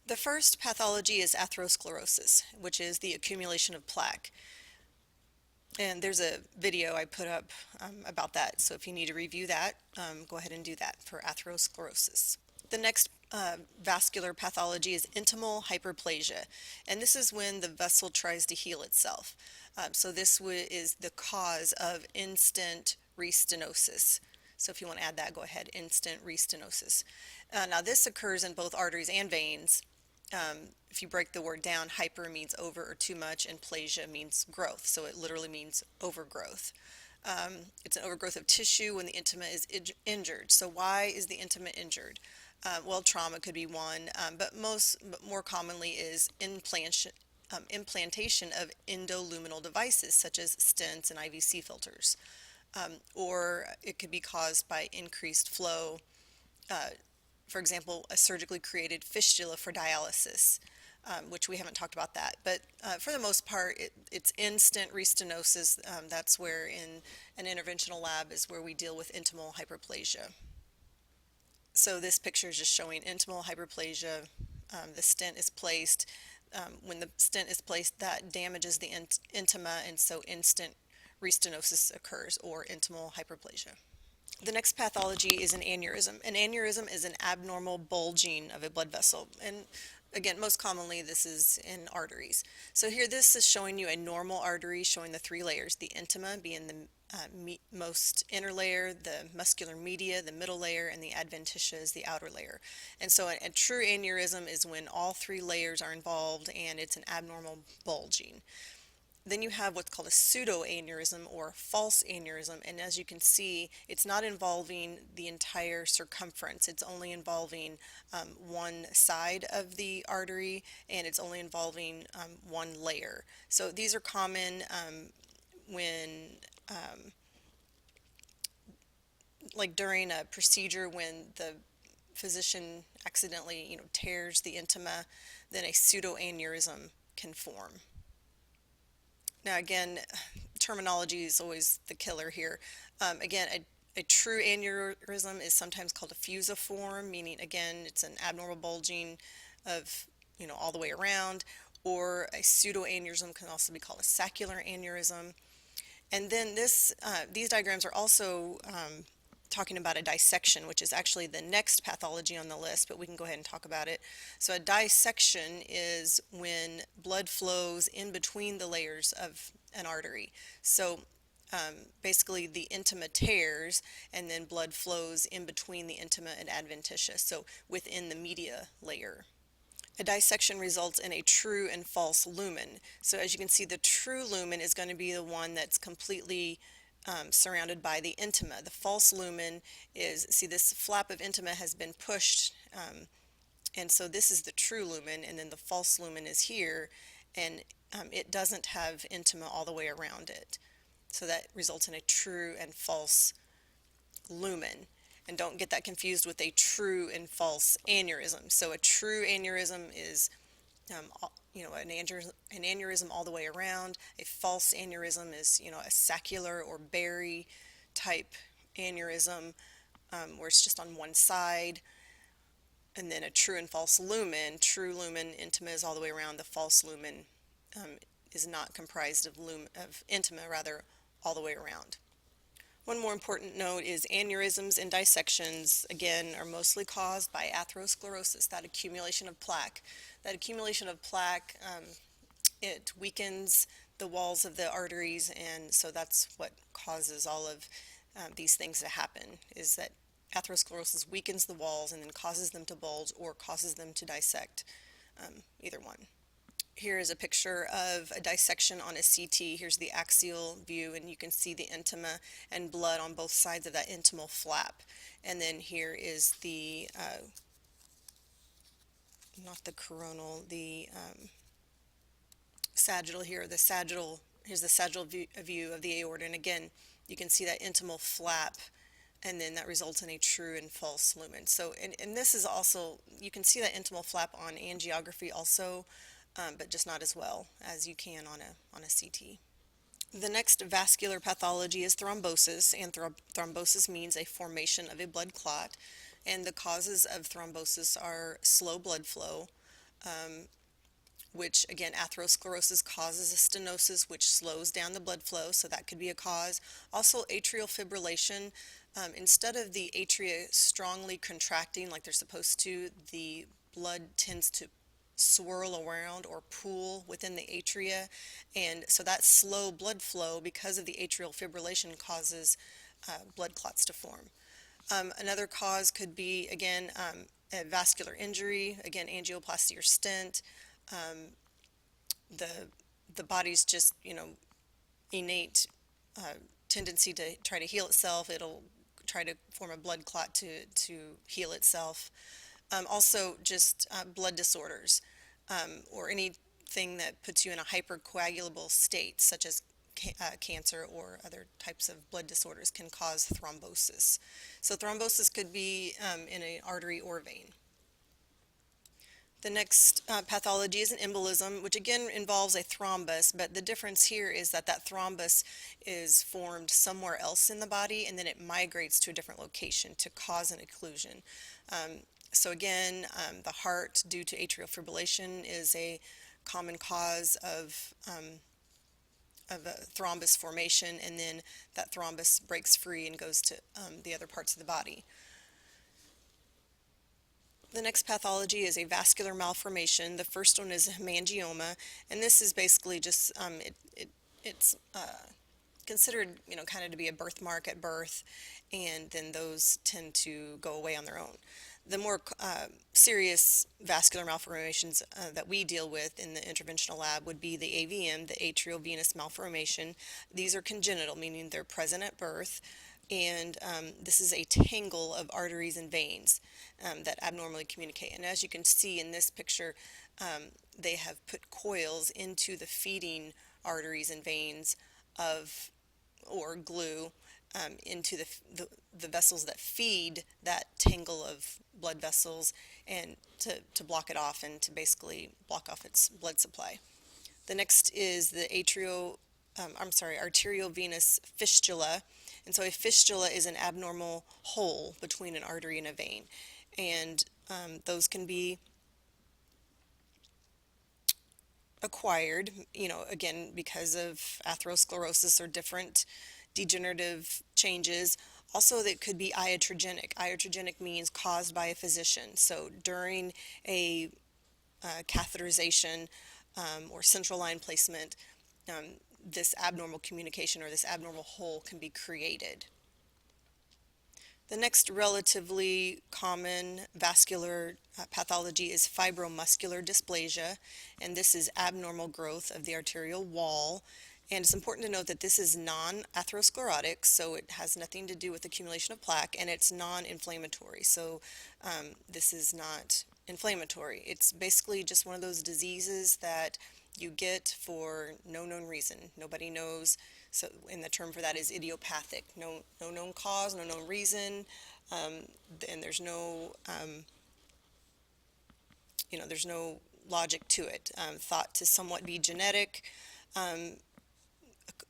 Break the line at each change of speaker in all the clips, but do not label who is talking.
The first pathology is atherosclerosis, which is the accumulation of plaque. And there's a video I put up about that, so if you need to review that, go ahead and do that for atherosclerosis. The next vascular pathology is intimal hyperplasia, and this is when the vessel tries to heal itself. So this is the cause of in-stent restenosis. So if you want to add that, go ahead, in-stent restenosis. Now this occurs in both arteries and veins. If you break the word down, hyper means over or too much, and plasia means growth, so it literally means overgrowth. It's an overgrowth of tissue when the intima is injured. So why is the intima injured? Well, trauma could be one, but more commonly is implantation of endoluminal devices such as stents and IVC filters. Or it could be caused by increased flow. For example, a surgically created fistula for dialysis, which we haven't talked about that. But for the most part, it's in-stent restenosis. That's where in an interventional lab is where we deal with intimal hyperplasia. So this picture is just showing intimal hyperplasia. The stent is placed. When the stent is placed, that damages the intima, and so in-stent restenosis occurs, or intimal hyperplasia. The next pathology is an aneurysm. An aneurysm is an abnormal bulging of a blood vessel. And again, most commonly this is in arteries. So here this is showing you a normal artery showing the three layers, the intima being the most inner layer, the muscular media, the middle layer, and the adventitia is the outer layer. And so a true aneurysm is when all three layers are involved and it's an abnormal bulging. Then you have what's called a pseudoaneurysm or false aneurysm, and as you can see, it's not involving the entire circumference. It's only involving one side of the artery, and it's only involving one layer. So these are common when like during a procedure when the physician accidentally tears the intima, then a pseudoaneurysm can form. Now again, terminology is always the killer here. Again, a true aneurysm is sometimes called a fusiform, meaning again it's an abnormal bulging of all the way around, or a pseudoaneurysm can also be called a saccular aneurysm. And then these diagrams are also talking about a dissection, which is actually the next pathology on the list, but we can go ahead and talk about it. So a dissection is when blood flows in between the layers of an artery. So basically the intima tears and then blood flows in between the intima and adventitia, so within the media layer. A dissection results in a true and false lumen. So as you can see, the true lumen is going to be the one that's completely surrounded by the intima. The false lumen is, see, this flap of intima has been pushed, and so this is the true lumen, and then the false lumen is here, and it doesn't have intima all the way around it. So that results in a true and false lumen. And don't get that confused with a true and false aneurysm. So a true aneurysm is an aneurysm all the way around. A false aneurysm is a saccular or berry type aneurysm where it's just on one side. And then a true and false lumen. True lumen intima is all the way around. The false lumen is not comprised of intima, rather all the way around. One more important note is aneurysms and dissections, again, are mostly caused by atherosclerosis, that accumulation of plaque. That accumulation of plaque, it weakens the walls of the arteries, and so that's what causes all of these things to happen, is that atherosclerosis weakens the walls and then causes them to bulge or causes them to dissect, either one. Here is a picture of a dissection on a CT. Here's the axial view, and you can see the intima and blood on both sides of that intimal flap. And then here is the, not the coronal, the sagittal here, here's the sagittal view of the aorta. And again, you can see that intimal flap, and then that results in a true and false lumen. So, and this is also, you can see that intimal flap on angiography also, but just not as well as you can on a CT. The next vascular pathology is thrombosis, and thrombosis means a formation of a blood clot, and the causes of thrombosis are slow blood flow, which again, atherosclerosis causes a stenosis, which slows down the blood flow, so that could be a cause. Also, atrial fibrillation. Instead of the atria strongly contracting like they're supposed to, the blood tends to swirl around or pool within the atria, and so that slow blood flow because of the atrial fibrillation causes blood clots to form. Another cause could be, again, a vascular injury, again, angioplasty or stent. Um, the the body's just, innate tendency to try to heal itself. It'll try to form a blood clot to heal itself. Also, just blood disorders, or anything that puts you in a hypercoagulable state, such as cancer or other types of blood disorders, can cause thrombosis. So thrombosis could be in an artery or vein. The next pathology is an embolism, which again involves a thrombus, but the difference here is that that thrombus is formed somewhere else in the body and then it migrates to a different location to cause an occlusion. So again, the heart, due to atrial fibrillation, is a common cause of a thrombus formation, and then that thrombus breaks free and goes to the other parts of the body. The next pathology is a vascular malformation. The first one is hemangioma, and this is basically just it's considered, kind of to be a birthmark at birth, and then those tend to go away on their own. The more serious vascular malformations that we deal with in the interventional lab would be the AVM, the atrial venous malformation. These are congenital, meaning they're present at birth, and this is a tangle of arteries and veins that abnormally communicate. And as you can see in this picture, they have put coils into the feeding arteries and veins of, or glue into the vessels that feed that tangle of blood vessels, and to block it off and to basically block off its blood supply. The next is the arteriovenous fistula. And so a fistula is an abnormal hole between an artery and a vein. And those can be acquired, again, because of atherosclerosis or different degenerative changes. Also, that could be iatrogenic. Iatrogenic means caused by a physician. So during a catheterization or central line placement, this abnormal communication or this abnormal hole can be created. The next relatively common vascular pathology is fibromuscular dysplasia, and this is abnormal growth of the arterial wall. And it's important to note that this is non-atherosclerotic, so it has nothing to do with accumulation of plaque, and it's non-inflammatory, so this is not inflammatory. It's basically just one of those diseases that you get for no known reason. Nobody knows. So, and the term for that is idiopathic. No known cause, no known reason, and there's no, there's no logic to it. Thought to somewhat be genetic.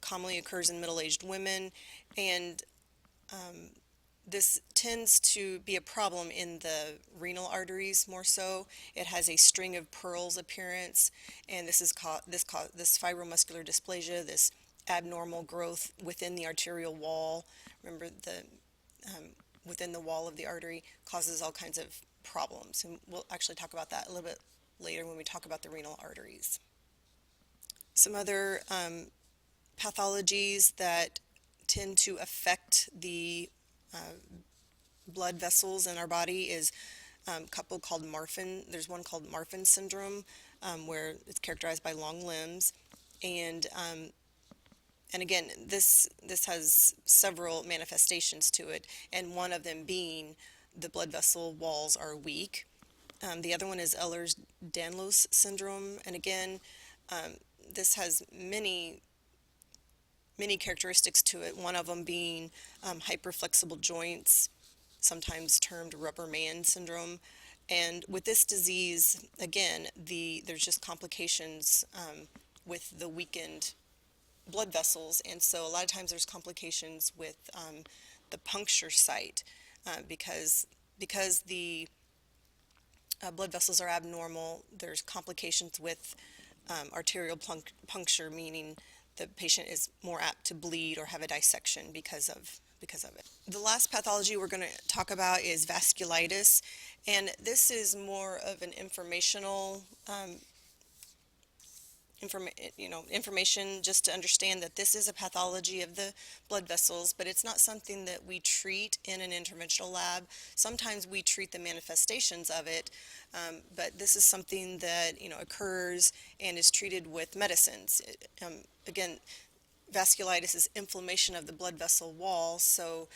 Commonly occurs in middle-aged women, and this tends to be a problem in the renal arteries more so. It has a string of pearls appearance, and this fibromuscular dysplasia, this abnormal growth within the arterial wall. Remember, within the wall of the artery causes all kinds of problems, and we'll actually talk about that a little bit later when we talk about the renal arteries. Some other pathologies that tend to affect the blood vessels in our body is a couple called Marfan. There's one called Marfan syndrome, where it's characterized by long limbs, and again, this has several manifestations to it, and one of them being the blood vessel walls are weak. The other one is Ehlers-Danlos syndrome, and again, this has many characteristics to it, one of them being hyperflexible joints, sometimes termed rubber man syndrome. And with this disease, again, there's just complications with the weakened blood vessels, and so a lot of times there's complications with the puncture site because the blood vessels are abnormal, there's complications with arterial puncture, meaning the patient is more apt to bleed or have a dissection because of it. The last pathology we're going to talk about is vasculitis, and this is more of an informational information just to understand that this is a pathology of the blood vessels, but it's not something that we treat in an interventional lab. Sometimes we treat the manifestations of it, but this is something that occurs and is treated with medicines. Again, vasculitis is inflammation of the blood vessel wall, so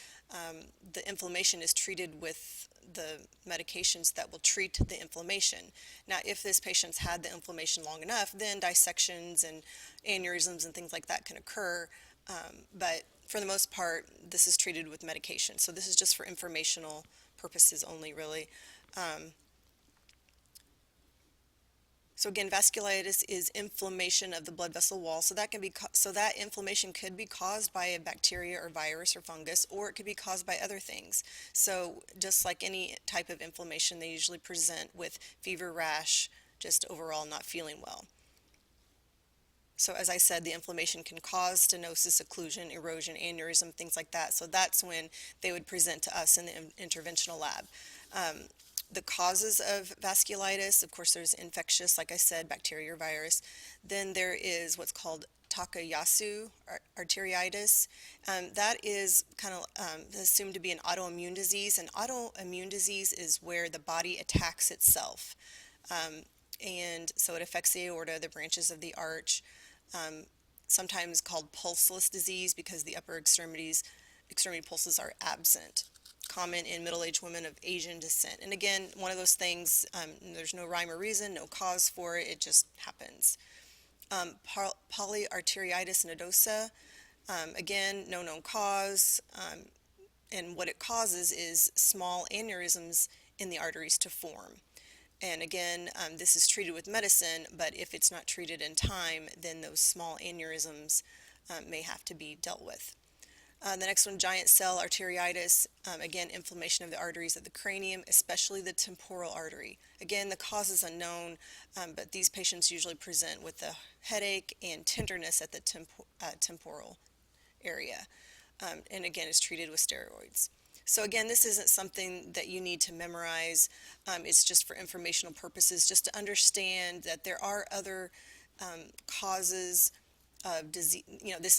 the inflammation is treated with the medications that will treat the inflammation. Now, if this patient's had the inflammation long enough, then dissections and aneurysms and things like that can occur, but for the most part, this is treated with medication. So this is just for informational purposes only, really. So again, vasculitis is inflammation of the blood vessel wall. So that inflammation could be caused by a bacteria or virus or fungus, or it could be caused by other things. So just like any type of inflammation, they usually present with fever, rash, just overall not feeling well. So as I said, the inflammation can cause stenosis, occlusion, erosion, aneurysm, things like that. So that's when they would present to us in the interventional lab. The causes of vasculitis, of course, there's infectious, like I said, bacteria or virus. Then there is what's called Takayasu arteriitis. That is kind of assumed to be an autoimmune disease. An autoimmune disease is where the body attacks itself. And so it affects the aorta, the branches of the arch, sometimes called pulseless disease because the upper extremity pulses are absent. Common in middle-aged women of Asian descent. And again, one of those things, there's no rhyme or reason, no cause for it, it just happens. Polyarteritis nodosa, again, no known cause, and what it causes is small aneurysms in the arteries to form. And again, this is treated with medicine, but if it's not treated in time, then those small aneurysms may have to be dealt with. The next one, giant cell arteriitis, again, inflammation of the arteries of the cranium, especially the temporal artery. Again, the cause is unknown, but these patients usually present with a headache and tenderness at the temporal area, and again, is treated with steroids. So again, this isn't something that you need to memorize. It's just for informational purposes, just to understand that there are other causes of disease. This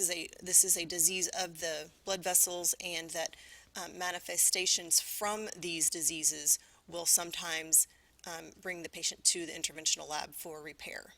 is a disease of the blood vessels, and that manifestations from these diseases will sometimes bring the patient to the interventional lab for repair.